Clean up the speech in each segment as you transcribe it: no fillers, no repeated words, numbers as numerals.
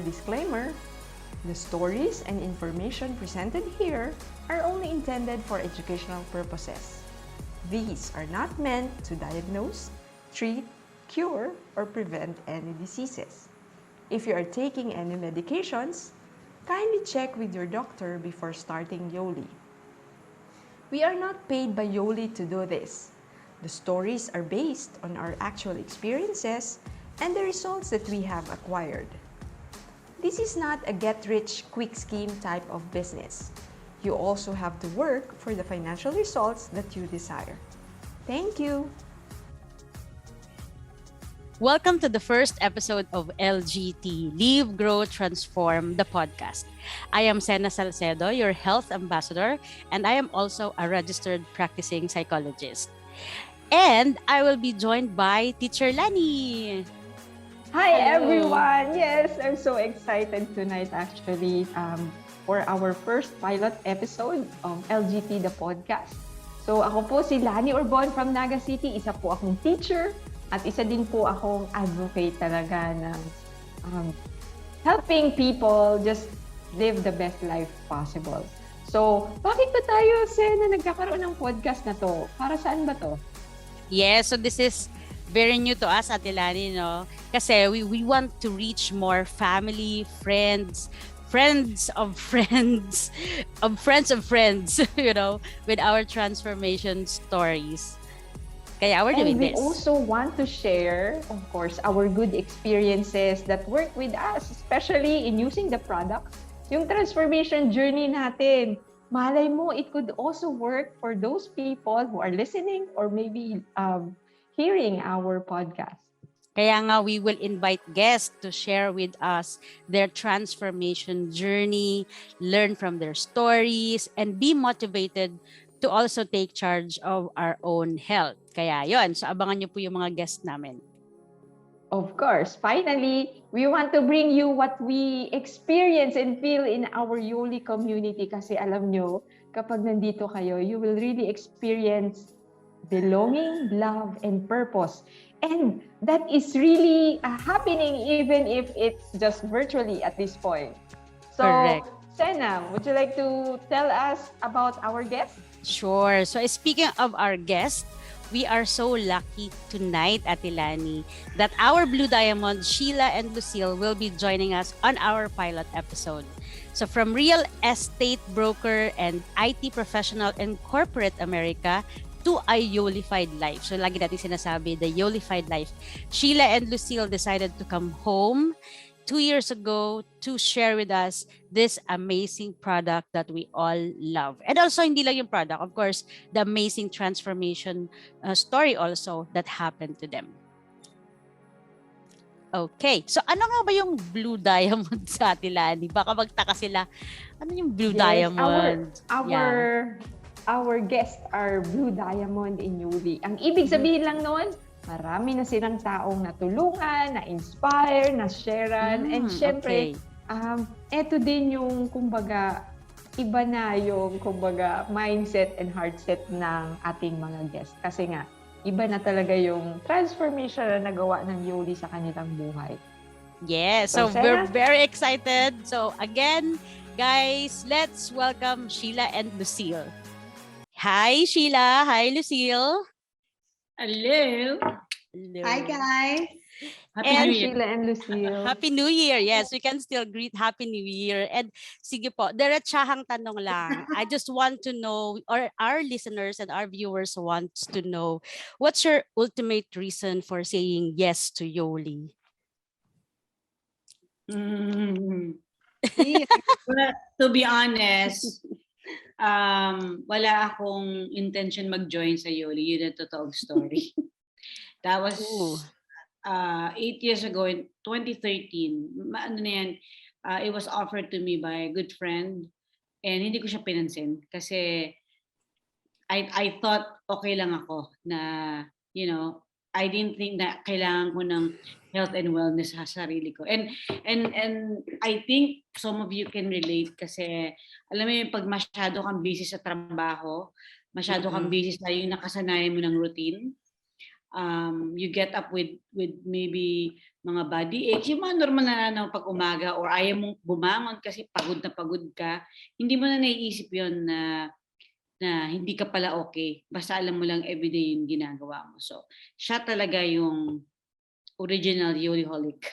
disclaimer, the stories and information presented here are only intended for educational purposes. These are not meant to diagnose, treat, cure, or prevent any diseases. If you are taking any medications, kindly check with your doctor before starting Yoli. We are not paid by Yoli to do this. The stories are based on our actual experiences and the results that we have acquired. This is not a get-rich-quick scheme type of business. You also have to work for the financial results that you desire. Thank you! Welcome to the first episode of LGT, Live, Grow, Transform, the podcast. I am Sena Salcedo, your health ambassador, and I am also a registered practicing psychologist. And I will be joined by Teacher Lani. Hi Hello. everyone! Yes, I'm so excited tonight actually for our first pilot episode of LGT the Podcast. So ako po si Lani Urbon from Naga City, isa po akong teacher at isa din po akong advocate talaga ng helping people just live the best life possible. So, bakit ba tayo, Sena, nagkakaroon ng podcast na to? Para saan ba to? Yes, so this is very new to us, Ate Lani, no? Kasi we want to reach more family, friends of friends, of friends of friends, you know, with our transformation stories. Kaya we're doing this. And we also want to share, of course, our good experiences that work with us, especially in using the product. Yung transformation journey natin, malay mo, it could also work for those people who are listening or maybe hearing our podcast. Kaya nga, we will invite guests to share with us their transformation journey, learn from their stories, and be motivated to also take charge of our own health. Kaya yon, so abangan niyo po yung mga guests namin. Of course, finally, we want to bring you what we experience and feel in our Yoli community kasi alam nyo, kapag nandito kayo, you will really experience belonging, love, and purpose. And that is really happening even if it's just virtually at this point. So, Correct. Sena, would you like to tell us about our guest? Sure. So speaking of our guest, we are so lucky tonight, Ate Lani, that our Blue Diamond, Sheila and Lucile, will be joining us on our pilot episode. So from real estate broker and IT professional in corporate America to a Yolified life. So lagi natin sinasabi, the Yolified life. Sheila and Lucile decided to come home 2 years ago to share with us this amazing product that we all love. And also, hindi lang yung product, of course, the amazing transformation story also that happened to them. Okay, so ano nga ba yung Blue Diamond sa Ate Lani? Baka magtaka sila, ano yung Blue Diamond? Our guests are Blue Diamond in Yoli. Ang ibig sabihin lang noon, marami na silang taong natulungan, na-inspire, na-sharean, and syempre, eto din yung, kumbaga, iba na yung, kumbaga, mindset and heartset ng ating mga guests. Kasi nga, iba na talaga yung transformation na nagawa ng Yoli sa kanilang buhay. Yes, so we're very excited. So again, guys, let's welcome Sheila and Lucile. Hi, Sheila. Hi, Lucile. Hello. Hello. Hi, guys. Happy New Year. Sheila and Lucile. Happy New Year. Yes, we can still greet Happy New Year. And sige po, diretsahang tanong lang. I just want to know, or our listeners and our viewers wants to know, what's your ultimate reason for saying yes to Yoli? Well, to be honest, wala akong intention mag-join sa Yoli. Yun ang totoong story. That was 8 years ago in 2013. Ano na yan, it was offered to me by a good friend and hindi ko siya pinansin kasi I thought okay lang ako na, you know, I didn't think na kailangan ko ng health and wellness sa sarili ko. And I think some of you can relate kasi alam mo yung pag masyado kang busy sa trabaho, masyado kang busy sa yung nakasanayan mo ng routine, you get up with maybe mga body aches, yung mga normal na pag umaga, or ayaw mong bumangon kasi pagod ka, hindi mo na naiisip yon na hindi ka pala okay. Basta alam mo lang everyday yung ginagawa mo. So, siya talaga yung original Yoliholic.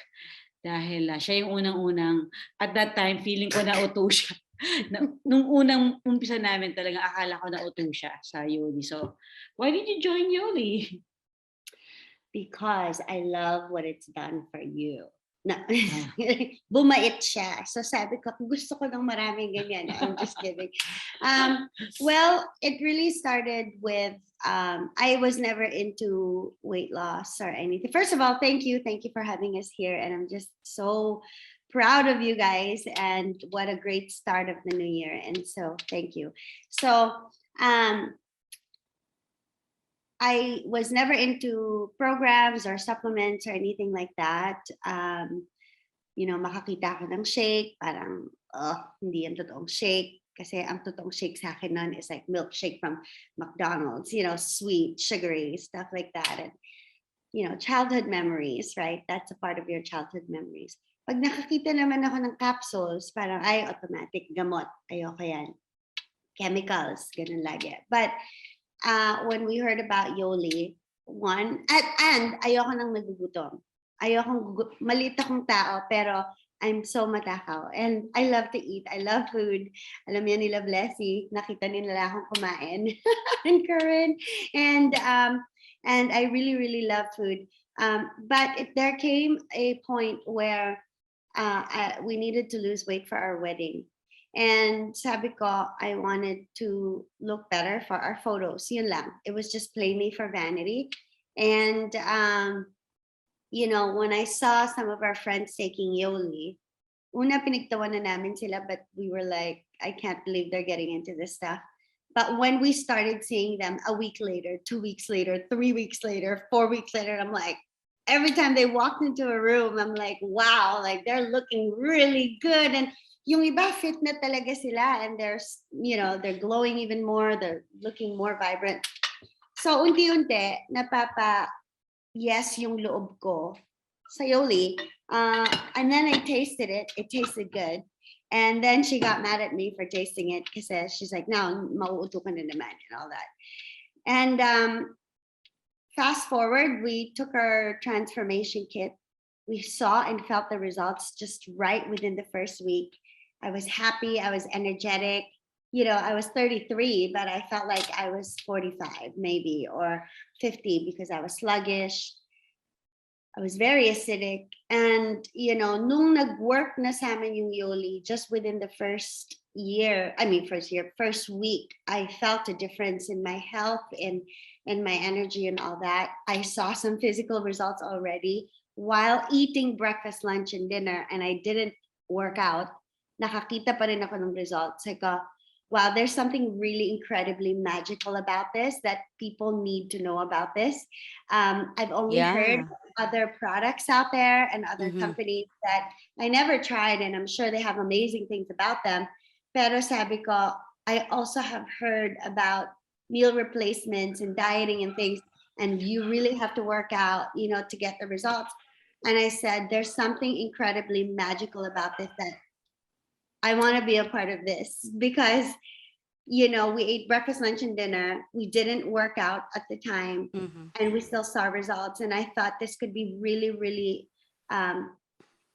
Dahil siya yung unang-unang, at that time, feeling ko nauto siya. Nung unang umpisa namin, talaga akala ko nauto siya sa Yoli. So, why did you join Yoli? Because I love what it's done for you. Na, bumait siya. So sabi ko, gusto ko ng maraming ganyan. I'm just kidding. Well, it really started with, I was never into weight loss or anything. First of all, thank you for having us here. And I'm just so proud of you guys, and what a great start of the new year. And so thank you. So, I was never into programs or supplements or anything like that. Makakita ko ng shake, parang, hindi yan totoong shake. Kasi ang totoong shake sa akin nun is like milkshake from McDonald's, sweet, sugary, stuff like that. And, childhood memories, right? That's a part of your childhood memories. Pag nakakita naman ako ng capsules, parang, ay, automatic, gamot, ayoko yan. Chemicals, ganun lagi. But, when we heard about Yoli, and ayoko nang nagugutom. Maliit akong tao, pero I'm so matakaw. And I love to eat. I love food. Alam niya nila Blessy, nakita nila akong kumain. And Karen. And I really, really love food. But there came a point where we needed to lose weight for our wedding. And sabi ko, I wanted to look better for our photos. Yun lang. It was just plainly for vanity. And, when I saw some of our friends taking Yoli, una pinagtawanan namin sila, but we were like, I can't believe they're getting into this stuff. But when we started seeing them a week later, 2 weeks later, 3 weeks later, 4 weeks later, I'm like, every time they walked into a room, I'm like, wow, like they're looking really good. And yung iba fit na talaga sila, and they're glowing even more, they're looking more vibrant. So unti-unti yes yung loob ko sa Yoli, and then I tasted it tasted good, and then she got mad at me for tasting it kasi she's like, no, mauuto ka na naman and all that. And fast forward, we took our transformation kit. We saw and felt the results just right within the first week. I was happy. I was energetic. I was 33, but I felt like I was 45 maybe, or 50, because I was sluggish. I was very acidic. And, nung nag-work na sa amin yung Yoli, just within the first week, I felt a difference in my health and my energy and all that. I saw some physical results already while eating breakfast, lunch, and dinner, and I didn't work out. Nakakita pa rin ako ng results. Like, wow, there's something really incredibly magical about this, that people need to know about this. I've only heard other products out there and other companies that I never tried, and I'm sure they have amazing things about them. Pero sabi ko, I also have heard about meal replacements and dieting and things, and you really have to work out, to get the results. And I said, there's something incredibly magical about this, that I want to be a part of this, because, we ate breakfast, lunch, and dinner. We didn't work out at the time, and we still saw results. And I thought this could be really, really,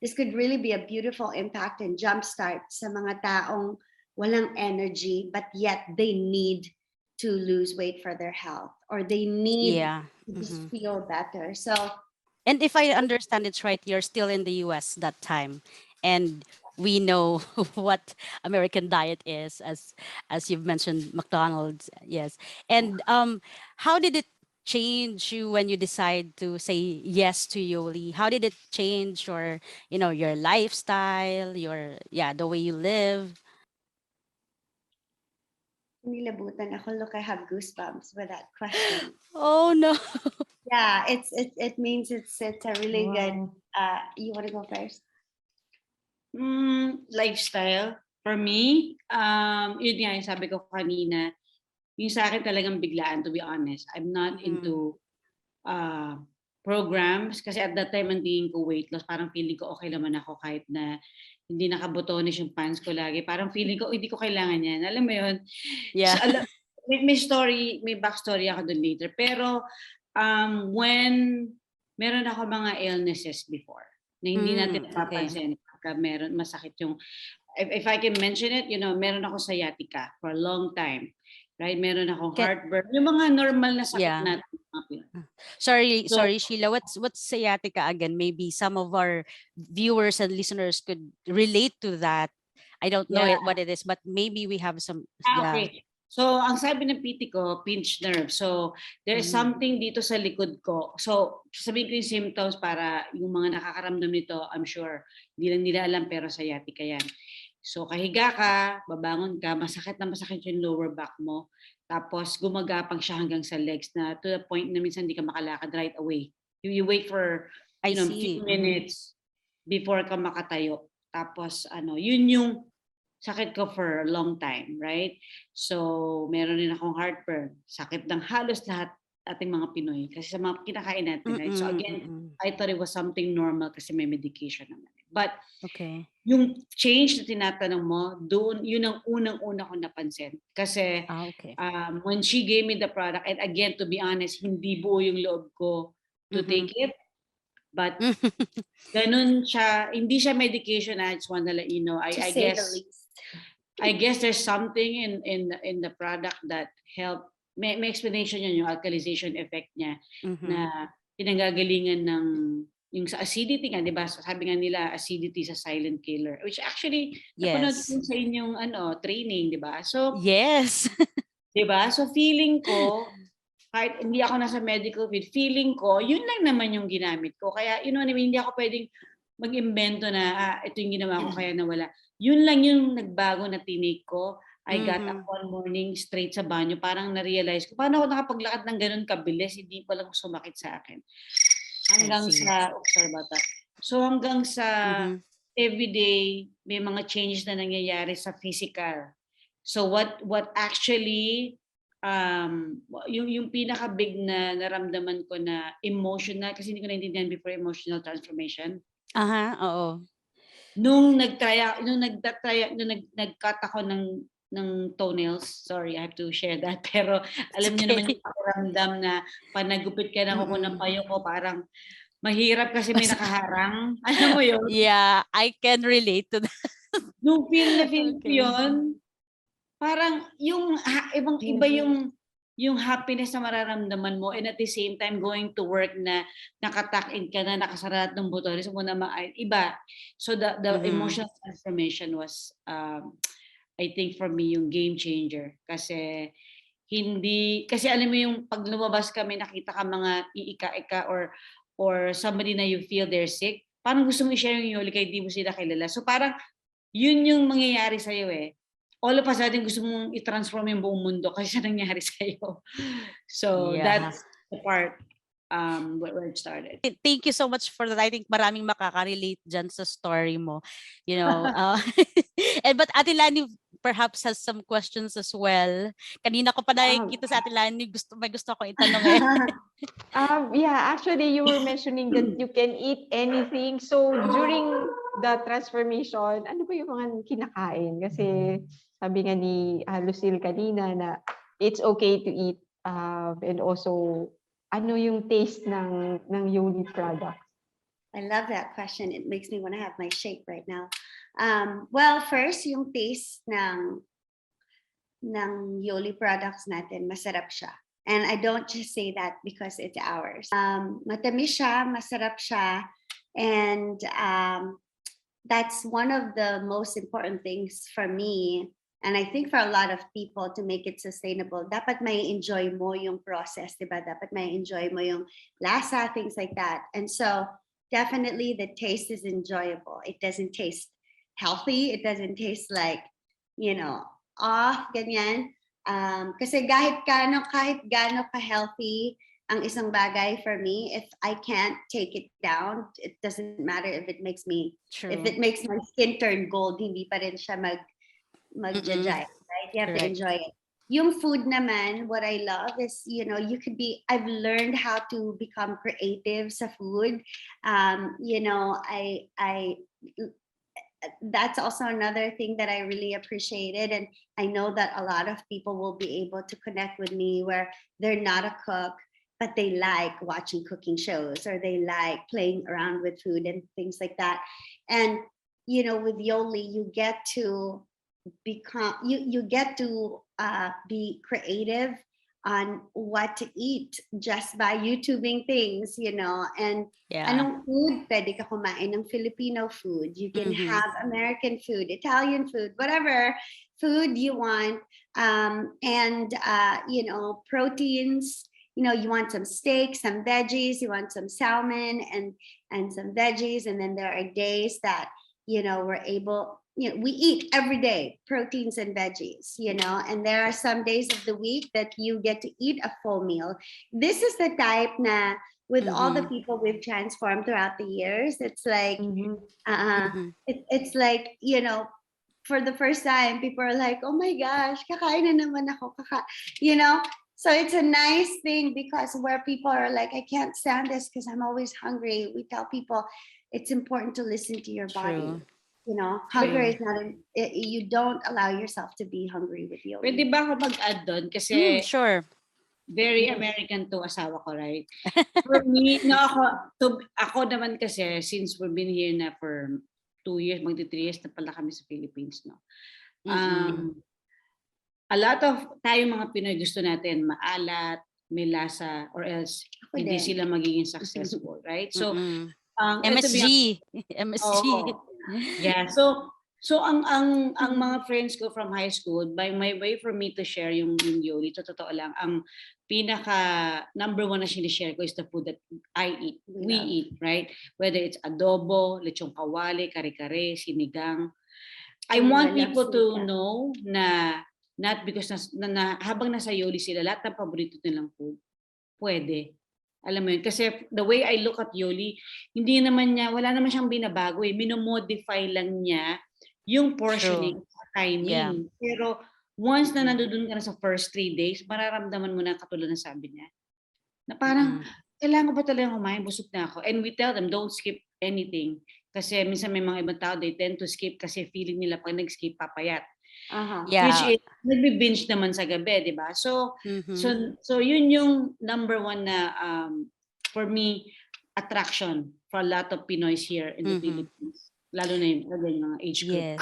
this could really be a beautiful impact and jumpstart sa mga taong walang energy, but yet they need to lose weight for their health, or they need to just feel better. So, and if I understand it's right, you're still in the US that time, and we know what American diet is, as you've mentioned, McDonald's. Yes. And how did it change you when you decide to say yes to Yoli? How did it change your lifestyle, the way you live? Nilabutan ako. Look, I have goosebumps with that question. Oh no. Yeah, it means it's a really good. You want to go first? Lifestyle for me, yun nga yung sabi ko kanina, yung sa akin talagang biglaan, to be honest. I'm not into uh, programs. Kasi at that time, ang tingin ko weight loss, parang feeling ko okay naman ako kahit na hindi nakabotones yung pants ko lagi. Parang feeling ko, hindi ko kailangan yan. Alam mo yun? Yeah. So, may story, may backstory ako doon later. Pero when meron ako mga illnesses before na hindi natin Okay. napapansin pagka meron masakit yung if I can mention it, meron ako sciatica for a long time. Right? Meron akong heartburn. Yung mga normal na sakit Yeah. natin. Sorry, So, Sheila. What's sciatica again? Maybe some of our viewers and listeners could relate to that. I don't know Yeah. what it is, but maybe we have some. Yeah. Okay. So, ang sabi ng PT ko, pinched nerve. So, there is something dito sa likod ko. So, sabihin ko yung symptoms para yung mga nakakaramdam nito, I'm sure, hindi lang nila alam pero sciatica yan. So, kahiga ka, babangon ka, masakit na masakit yung lower back mo. Tapos, gumagapang siya hanggang sa legs na to the point na minsan hindi ka makalakad right away. You wait for, I a see. few minutes before ka makatayo. Tapos, yun yung sakit ko for a long time, right? So, meron din akong heartburn. Sakit ng halos lahat ating mga Pinoy kasi sa mga kinakain natin, right? So again, I thought it was something normal kasi may medication naman. But Okay. yung change na tinatanong mo, doon, yun ang unang-una ko napansin. Kasi Okay. when she gave me the product, and again, to be honest, hindi buo yung loob ko to take it. But ganun siya, hindi siya medication. I just want to let you know. I guess there's something in the product that help. May explanation yun, yung alkalization effect niya na pinanggagalingan ng yung sa acidity nga, di ba? Sabi nga nila, acidity sa silent killer. Which actually, napanood ko sa inyong training, di ba? So, yes. di ba? So, feeling ko, kahit hindi ako nasa medical field, feeling ko, yun lang naman yung ginamit ko. Kaya, you know what I mean? Hindi ako pwedeng mag-invento na, ito yung ginawa ko kaya nawala. Yun lang yung nagbago na tinake ko. I got up one morning straight sa banyo. Parang na-realize ko, paano ako nakapaglakad ng ganun kabilis? Hindi pa lang sumakit sa akin. Hanggang sa, So hanggang sa everyday, may mga changes na nangyayari sa physical. So what actually, yung pinaka-big na naramdaman ko na emotional, kasi hindi ko naintindihan before emotional transformation. Oo. Nung nag-cut ako ng toenails. Sorry, I have to share that. Pero alam niyo naman yung pakiramdam na panagupit ka na kuko ng payo ko, parang mahirap kasi may nakaharang. Alam mo yun? Yeah, I can relate to that. Nung feel ko yun, parang iba yung happiness na mararamdaman mo, and at the same time going to work na nakatakin ka na, nakasarat ng botones mo na iba. So the emotional transformation was I think for me yung game changer kasi alam mo yung pag lumabas kami nakita ka mga iika-ika or somebody na you feel they're sick, parang gusto mo i-share yung Yoli kahit di mo sila kilala. So parang yun yung mangyayari sa iyo all of a sudden gusto mong i-transform yung buong mundo kasi siya nangyari sa iyo. So that's the part where it started. Thank you so much for that. I think maraming makaka-relate dyan sa story mo. You know, but Ate Lani perhaps has some questions as well. Kanina ko pa nakikita sa Ate Lani, may gusto ko itanong Yeah, actually you were mentioning that you can eat anything. So during the transformation, ano ba yung mga kinakain? Kasi sabi nga ni Lucile kanina na it's okay to eat and also ano yung taste ng Yoli product? I love that question. It makes me want to have my shake right now. Well, first, yung taste ng Yoli products natin, masarap siya. And I don't just say that because it's ours. Matamis siya, masarap siya, and that's one of the most important things for me. And I think for a lot of people to make it sustainable, dapat may enjoy mo yung process, diba? Dapat may enjoy mo yung lasa, things like that. And so definitely the taste is enjoyable. It doesn't taste healthy. It doesn't taste like, off, ganyan. Kasi kahit gaano ka-healthy ang isang bagay for me, if I can't take it down, it doesn't matter if it makes my skin turn gold, hindi pa rin siya mag-jajay, right? You have to enjoy it. yung food naman, what I love is, I've learned how to become creative sa food. That's also another thing that I really appreciated. And I know that a lot of people will be able to connect with me where they're not a cook, but they like watching cooking shows or they like playing around with food and things like that. And, with Yoli, you get to become, you get to be creative on what to eat just by YouTubing things, and Yeah. anong food pwede ka kumain ng Filipino food. You can have American food, Italian food, whatever food you want. And proteins, you want some steak, some veggies, you want some salmon and some veggies. And then there are days that, we're able, we eat every day proteins and veggies, and there are some days of the week that you get to eat a full meal. This is the type na with all the people we've transformed throughout the years, it's like, it's like, for the first time, people are like, oh my gosh, kakain na naman ako, So it's a nice thing because where people are like, I can't stand this because I'm always hungry. We tell people it's important to listen to your body. Hunger is not, you don't allow yourself to be hungry with Yoli. Pwede ba ako mag-add doon? Kasi Sure. very American to asawa ko, right? For me, ako naman kasi, since we've been here na for 2 years, magti 3 years na pala kami sa Philippines, no? A lot of tayong mga Pinoy gusto natin maalat, may lasa, or else hindi sila magiging successful, right? So, MSG. Yeah. So ang mga friends ko from high school, by my way for me to share yung Yoli, totoo lang, ang pinaka number one na sinishare ko is the food that I eat. We eat, right? Whether it's adobo, lechong kawali, kare-kare, sinigang. I want people to know na not because na habang nasa Yoli sila, lahat ng paborito nilang food, pwede. Alam mo yun? Kasi the way I look at Yoli, wala naman siyang binabago eh. Minomodify lang niya yung portioning, timing. Yeah. Pero once na nandoon ka na sa first 3 days, mararamdaman mo na katulad ng sabi niya, na parang, kailangan ko ba talaga kumain? Busog na ako. And we tell them, don't skip anything. Kasi minsan may mga ibang tao, they tend to skip kasi feeling nila pag nag-skip, papayat. Yeah. Which is nagbi-binge naman sa gabi, di ba? So yun yung number one na for me attraction for a lot of Pinoys here in the Philippines. Lalo na yung mga age group. Yes.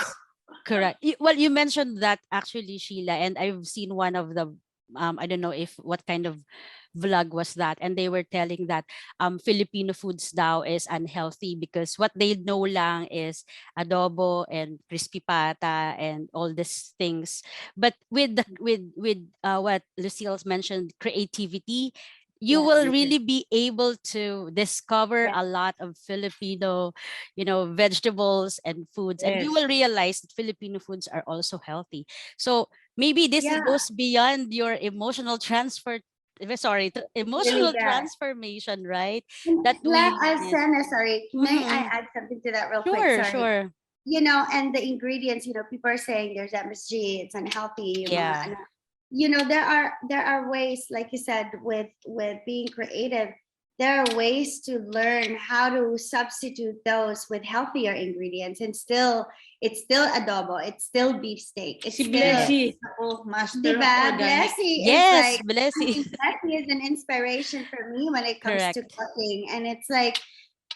Correct. Well, you mentioned that actually, Sheila, and I've seen one of the I don't know what kind of vlog was that, and they were telling that Filipino foods daw is unhealthy because what they know lang is adobo and crispy pata and all these things. But with what Lucille mentioned, creativity, you will really be able to discover a lot of Filipino, vegetables and foods, and you will realize that Filipino foods are also healthy. So maybe this goes beyond your emotional transformation, right? That sorry, may I add something to that real quick? Sure. And the ingredients, people are saying there's MSG, it's unhealthy. Yeah. There are ways, like you said, with being creative, there are ways to learn how to substitute those with healthier ingredients, and it's still adobo, it's still beef steak. It's Blessy. Master of organic. Yes, Blessy. Blessy is an inspiration for me when it comes to cooking, and it's like,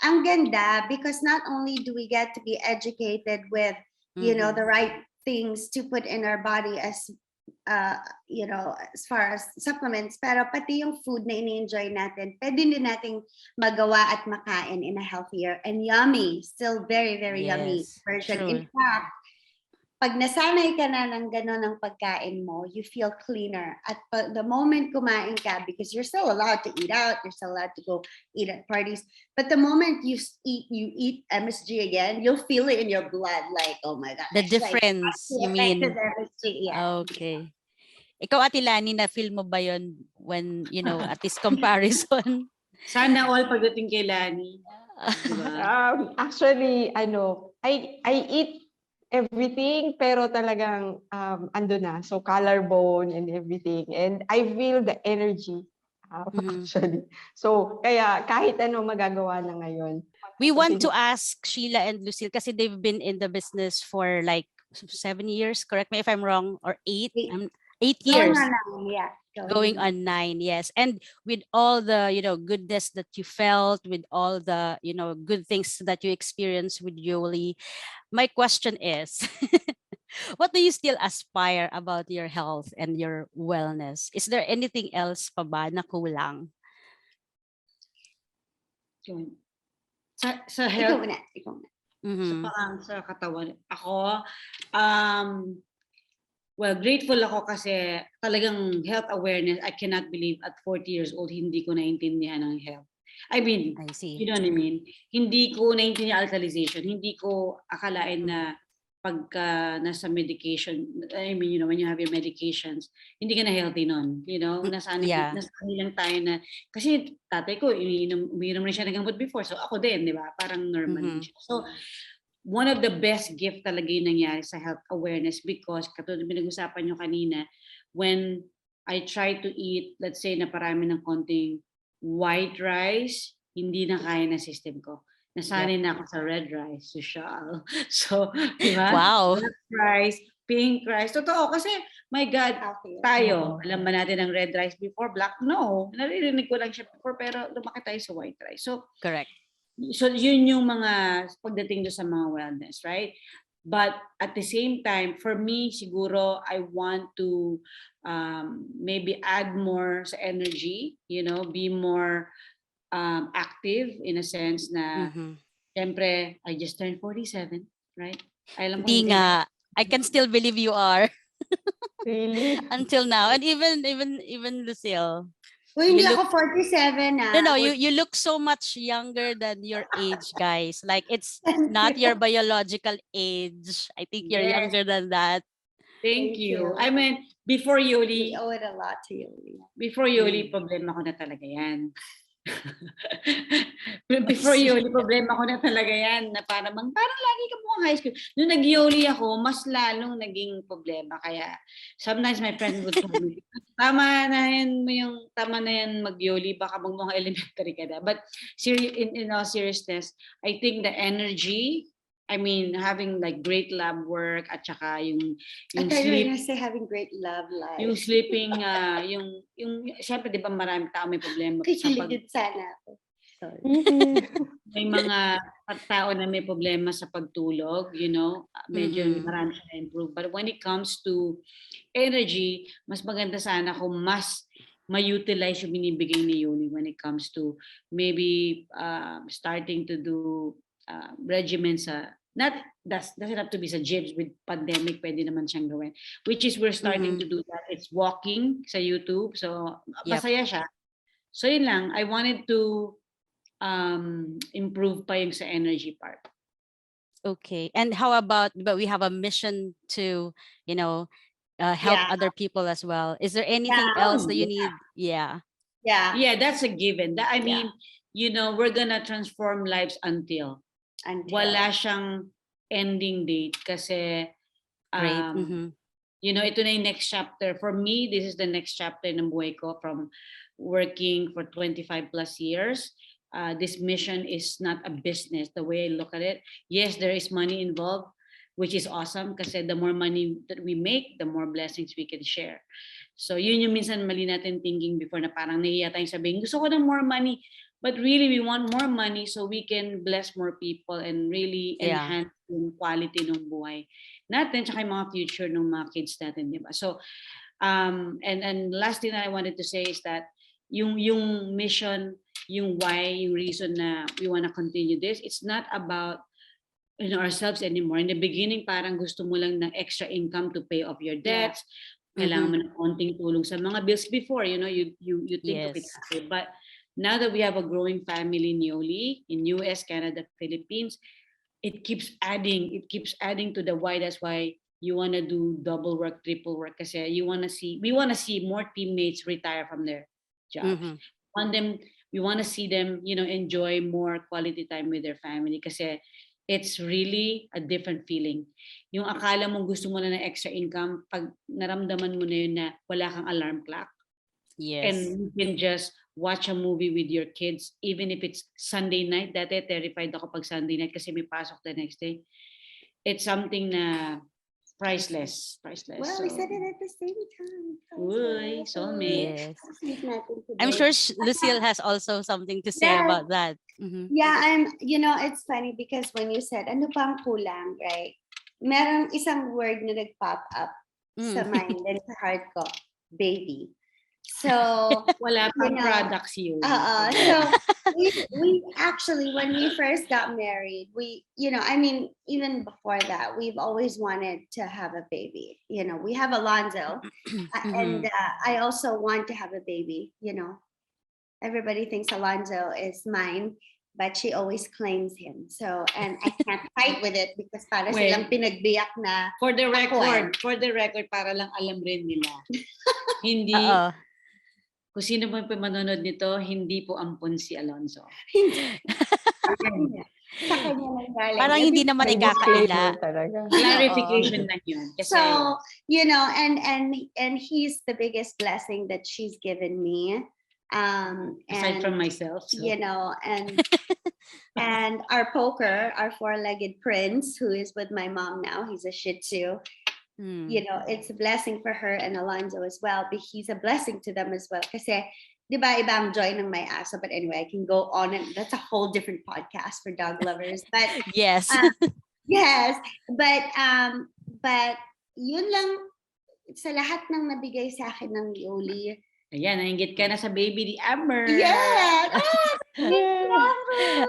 ang ganda because not only do we get to be educated with, the right things to put in our body as far as supplements, pero pati yung food na ini-enjoy natin, pwede din nating magawa at makain in a healthier and yummy, still very, very yummy version. True. In fact, pag nasanay ka na ng gano'n ng pagkain mo, you feel cleaner. At the moment kumain ka, because you're still allowed to eat out, you're still allowed to go eat at parties, but the moment you eat MSG again, you'll feel it in your blood, like, oh my God. The difference, you mean? MSG, Okay. Ikaw, Ate Lani, na-feel mo ba yun when, at this comparison? Sana all pagdating kay Lani. Actually, I eat everything, pero talagang ando na. So collarbone and everything. And I feel the energy actually. So kaya kahit ano magagawa na ngayon. We want to ask Sheila and Lucille kasi they've been in the business for like 7 years. Correct me if I'm wrong, or 8. 8 Going years. on 9, yeah. Going on 9, yes. And with all the, goodness that you felt, with all the, good things that you experienced with Yoli, my question is, what do you still aspire about your health and your wellness? Is there anything else pa ba na kulang? Yun. Sa Ikaw health, muna. sa katawan, ako, well, grateful ako kasi talagang health awareness. I cannot believe at 40 years old, hindi ko naintindihan ang health. I mean, I see. you know what I mean? Hindi ko naintindihan alkalization. Hindi ko akalain na pagka nasa medication, I mean, when you have your medications, hindi ka na healthy nun. Nasanay lang tayo na, kasi tatay ko, umiinom na siya ng gamot before. So ako din, di ba? Parang normal din siya. So, one of the best gift talaga yung nangyari sa health awareness because katulad pinag-usapan nyo kanina, when I try to eat, let's say na parami ng konting white rice, hindi na kaya ng system ko. Nasanay na ako sa red rice, social. So, di ba? Wow. Black rice, pink rice. Totoo, kasi, my God, tayo, alam ba natin ang red rice before black? No. Naririnig ko lang siya before, pero lumaki tayo sa white rice. So, correct. So, yun yung mga pagdating do sa mga wellness, right? But at the same time, for me, siguro, I want to maybe add more sa energy, be more active in a sense na, syempre, I just turned 47, right? Hindi nga. I can still believe you are. Really? Until now. And even Lucille. Uy, hindi ako 47 ah. No, you look so much younger than your age, guys. Like, it's not your biological age. I think you're younger than that. Thank you. I mean, before Yoli, we owe it a lot to Yoli. Before Yoli, problema ko na talaga yan. Before Yoli, problema ko na talaga yan. Na parang lagi ka mukhang high school. Nung nag-Yoli ako, mas lalong naging problema. Kaya, sometimes my friends would tell me, tama na yan mag-Yoli, baka magmukhang elementary ka na. But in all seriousness, I think the energy, I mean, having like great lab work at saka yung sleep. I say having great love life. Yung sleeping, yung syempre di ba maraming tao may problema sa sana ako. Sorry. May mga tao na may problema sa pagtulog, medyo marami siya na-improve. But when it comes to energy, mas maganda sana kung mas ma-utilize yung binibigay ni Yoli when it comes to maybe starting to do regimen sa doesn't have to be sa gyms. With pandemic pwede naman siyang gawin, which is we're starting to do that. It's walking sa YouTube, so masaya siya. So yun lang, I wanted to improve pa yung sa energy part. Okay. And how about, but we have a mission to help other people as well. Is there anything else that you need? Yeah, that's a given. I mean, we're gonna transform lives until wala siyang ending date kasi ito na yung next chapter. For me, this is the next chapter ng buhay ko from working for 25 plus years. This mission is not a business the way I look at it. Yes, there is money involved, which is awesome kasi the more money that we make, the more blessings we can share. So yun yung minsan mali natin thinking before na parang nahiya tayong sabihin, gusto ko ng more money. But really, we want more money so we can bless more people and really enhance yung quality ng buhay natin tsaka yung mga future ng mga kids natin, di ba? So, and last thing that I wanted to say is that yung mission, yung why, yung reason na we want to continue this, it's not about ourselves anymore. In the beginning, parang gusto mo lang ng extra income to pay off your debts. Kailangan mo ng konting tulong sa mga bills before, you think of it that way. But now that we have a growing family in Yoli, in US, Canada, Philippines, it keeps adding to the why. That's why you want to do double work, triple work, kasi we want to see more teammates retire from their jobs. We want to see them, enjoy more quality time with their family, kasi it's really a different feeling. Yung akala mong gusto mo na ng extra income, pag naramdaman mo na yun na wala kang alarm clock, Yes. and you can just watch a movie with your kids, even if it's Sunday night. Dati, terrified ako pag Sunday night kasi may pasok the next day. It's something na priceless. Priceless. Well, we said it at the same time. Uy, soulmate. Yes. I'm sure Lucille has also something to say Yeah. about that. Mhm. Yeah, it's funny because when you said, ano pang kulang, right? Merong isang word na nag-pop up sa mind and sa heart ko, baby. So, Wala pang products yun. so we actually, when we first got married, even before that, we've always wanted to have a baby. We have Alonzo, and I also want to have a baby. Everybody thinks Alonzo is mine, but she always claims him. So, and I can't fight with it because para Well, silang pinagbiyak na. For the record, para lang alam rin nila. Hindi, kung sino mo po manonood nito, hindi po ampon si Alonzo. Sa kanya lang, darling. Parang hindi naman ikakakila. Clarification lang yun. Kasi, So, and he's the biggest blessing that she's given me. aside from myself. So. And our four-legged prince, who is with my mom now, he's a Shih Tzu. It's a blessing for her and Alonzo as well, but he's a blessing to them as well. Kasi, di ba, ibang joy ng may aso, but anyway, I can go on, and that's a whole different podcast for dog lovers. But yes, yes, but yun lang sa lahat ng nabigay sa akin ng Yoli. Ayan, nainggit ka na sa baby ni Amber. Yes! Amber!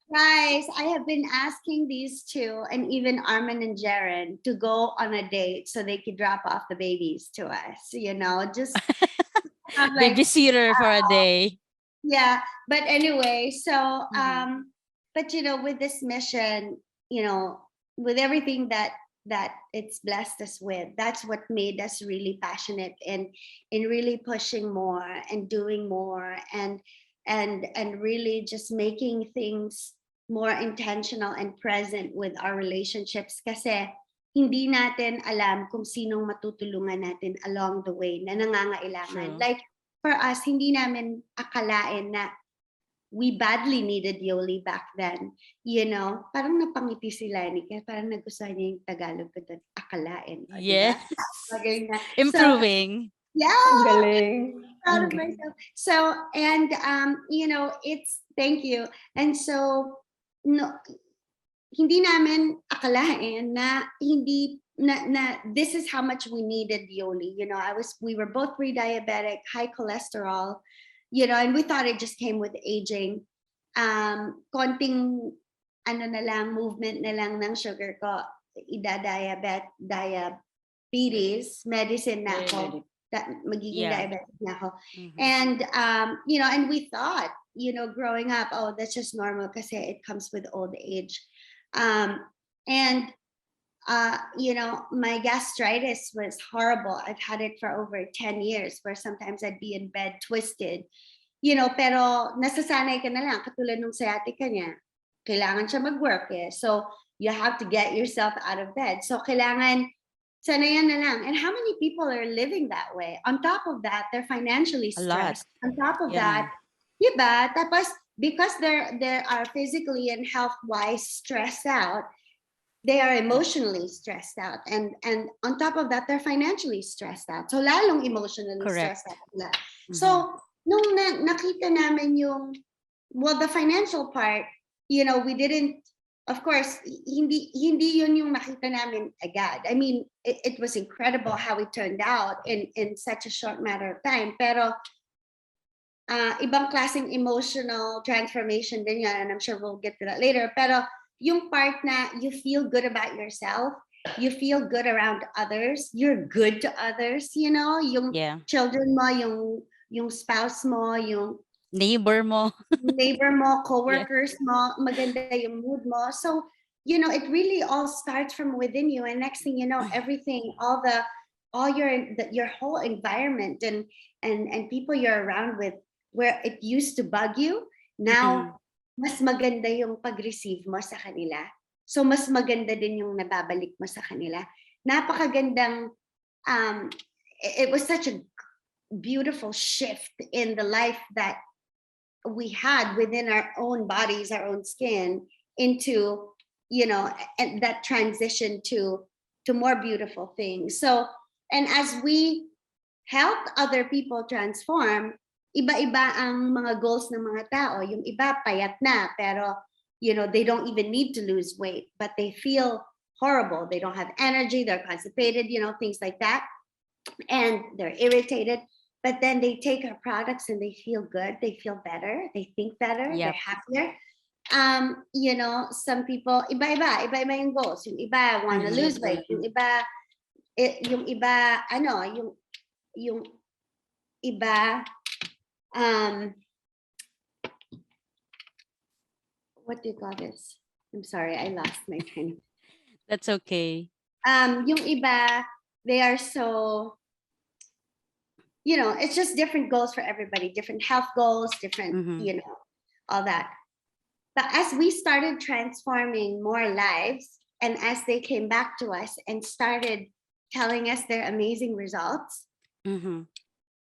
Guys, I have been asking these two and even Armin and Jaren to go on a date so they could drop off the babies to us, just have babysitter for a day. Yeah, but anyway, so but with this mission, with everything that it's blessed us with, that's what made us really passionate in really pushing more and doing more and really just making things more intentional and present with our relationships, kasi hindi natin alam kung sinong matutulungan natin along the way na nangangailangan. True. Like for us, hindi namin akalain na we badly needed Yoli back then. Parang napangiti si Lenny, kaya parang nagustuhan niya yung Tagalog ko doon, akalain. Yes. Diba? Improving. Yeah. Galing. Proud of myself. So, and it's, thank you. And so, no, hindi namin akalain na this is how much we needed Yoli. We were both pre-diabetic, high cholesterol, and we thought it just came with aging. Konting movement na lang ng sugar ko, diabetes, medicine na ako. Magiging diabetic na ako. And and we thought, growing up, oh, that's just normal kasi it comes with old age. And my gastritis was horrible. I've had it for over 10 years, where sometimes I'd be in bed twisted, pero nasasanay ka na lang, katulad nung sciatica niya. Kailangan siya mag-work so you have to get yourself out of bed. So kailangan sanayan na lang. And how many people are living that way? On top of that, they're financially stressed. On top of that, diba? Tapos, because they are physically and health-wise stressed out, they are emotionally stressed out. And on top of that, they're financially stressed out. So, lalong emotionally stressed out. So, nung nakita namin the financial part, we didn't, of course, hindi yun yung nakita namin agad. I mean, it was incredible how it turned out in such a short matter of time. Pero ibang klaseng emotional transformation din yan, and I'm sure we'll get to that later. Pero yung part na you feel good about yourself, you feel good around others, you're good to others, yung children mo, yung spouse mo, yung neighbor mo, coworkers mo, maganda yung mood mo. So, it really all starts from within you, and next thing you know, everything, all your whole environment and people you're around with, where it used to bug you, now mas maganda yung pag-receive mo sa kanila. So mas maganda din yung nababalik mo sa kanila. Napakagandang, it was such a beautiful shift in the life that we had within our own bodies, our own skin, into, and that transition to more beautiful things. So, and as we help other people transform, iba-iba ang mga goals ng mga tao. Yung iba payat na, pero they don't even need to lose weight, but they feel horrible. They don't have energy, they're constipated, things like that. And they're irritated. But then they take our products and they feel good, they feel better, they think better, they're happier. Some people, iba-iba yung goals. Yung iba want to lose weight, yung iba, yung iba, what do you call this? I'm sorry, I lost my train. That's okay. Yung iba, they are so, it's just different goals for everybody, different health goals, different, all that. But as we started transforming more lives, and as they came back to us and started telling us their amazing results,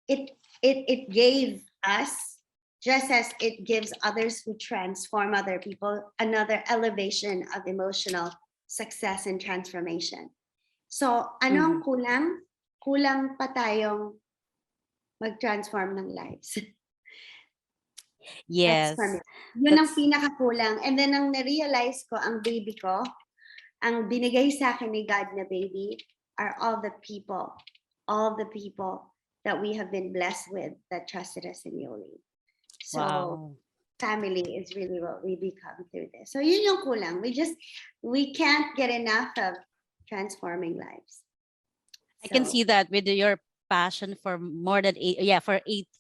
it gave us, just as it gives others who transform other people, another elevation of emotional success and transformation. So, ano ang kulang? Kulang pa tayong mag-transform ng lives. Yes. Yun ang pinakakulang. And then ang na-realize ko, ang baby ko, ang binigay sa akin ni God na baby are all the people that we have been blessed with that trusted us in Yoli. So family is really what we become through this. So yun yung kulang. We can't get enough of transforming lives. I can see that with your passion for more than 8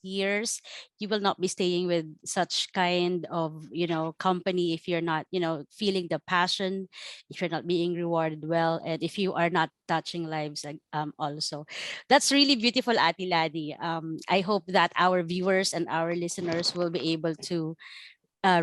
years, you will not be staying with such kind of company if you're not feeling the passion, if you're not being rewarded well, and if you are not touching lives also. That's really beautiful, Ate Ladi. I hope that our viewers and our listeners will be able to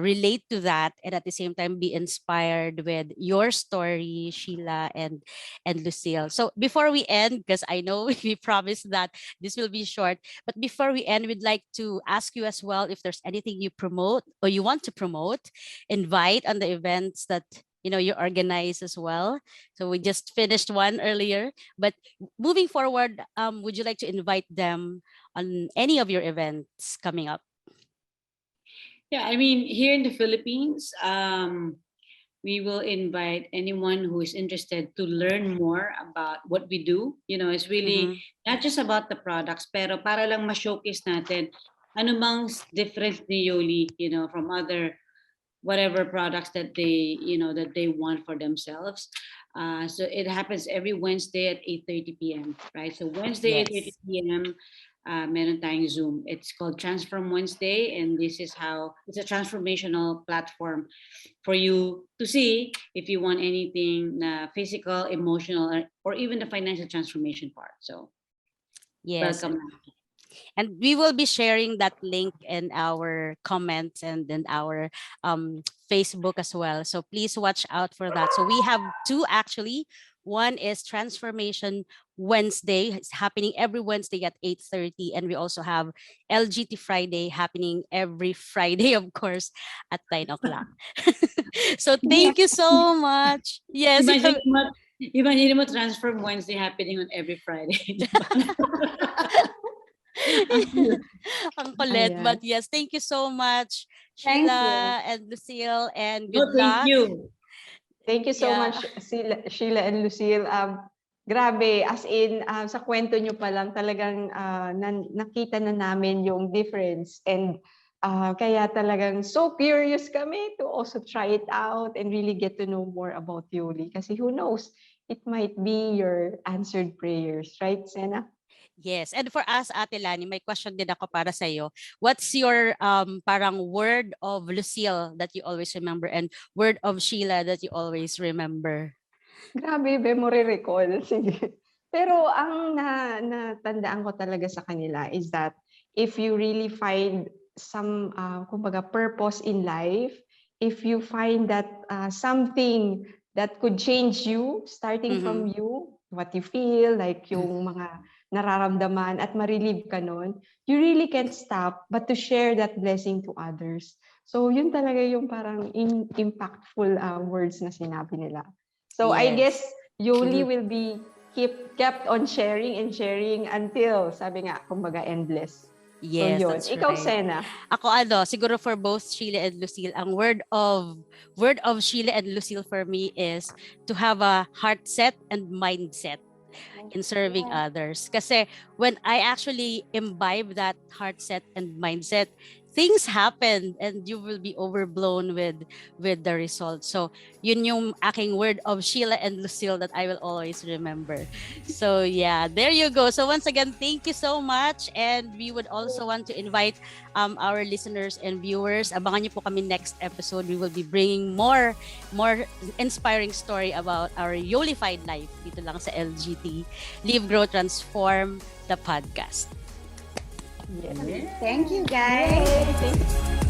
relate to that, and at the same time be inspired with your story, Sheila and Lucile. So before we end, because I know we promised that this will be short, but before we end, we'd like to ask you as well if there's anything you promote or you want to promote, invite on the events that you organize as well. So we just finished one earlier, but moving forward, would you like to invite them on any of your events coming up? Yeah, I mean, here in the Philippines, we will invite anyone who is interested to learn more about what we do. It's really not just about the products, pero para lang ma-showcase natin ano bang difference ni Yoli, from other whatever products that they, that they want for themselves. So it happens every Wednesday at 8:30 p.m. Right? So Wednesday 8:30 p.m. Meron tayong Zoom. It's called Transform Wednesday, and this is how it's a transformational platform for you to see if you want anything physical, emotional, or even the financial transformation part. So welcome. And we will be sharing that link in our comments and in our Facebook as well. So please watch out for that. So we have two actually. One is Transformation Wednesday. It's happening every Wednesday at 8:30. And we also have LGT Friday happening every Friday, of course, at 9 o'clock. So thank you so much. Yes. Imagine mo Transform Wednesday happening on every Friday. Ang kulit, but yes, thank you so much, Sheila and Lucile, and good luck. Thank you. Thank you so much, Sheila and Lucile. Grabe, as in, sa kwento nyo pa lang, talagang nakita na namin yung difference. And kaya talagang so curious kami to also try it out and really get to know more about Yoli. Kasi who knows, it might be your answered prayers. Right, Sena? Yes. And for us, Ate Lani, may question din ako para sa iyo. What's your parang word of Lucile that you always remember and word of Sheila that you always remember? Grabe, memory recall. Sige. Pero ang natandaan ko talaga sa kanila is that if you really find some kumbaga purpose in life if you find that something that could change you, starting from you, what you feel, like yung mga nararamdaman at ma-relieve ka nun, you really can't stop but to share that blessing to others. So yun talaga yung parang impactful words na sinabi nila. So I guess Yoli will be kept on sharing and sharing until, sabi nga, kumbaga endless. Yes, so yun. that's Ikaw, right. Sena. Ako siguro for both Sheila and Lucille, ang word of Sheila and Lucille for me is to have a heart set and mindset in serving others. Kasi when I actually imbibe that heart set and mindset, things happen and you will be overblown with the results. So yun yung aking word of Sheila and Lucille that I will always remember. So yeah, there you go. So once again, thank you so much, and we would also want to invite our listeners and viewers. Abangan niyo po kami next episode. We will be bringing more inspiring story about our Yolified life dito lang sa LGT. Live, Grow, Transform, the podcast. Yes. Thank you, guys. Yay. Thank you.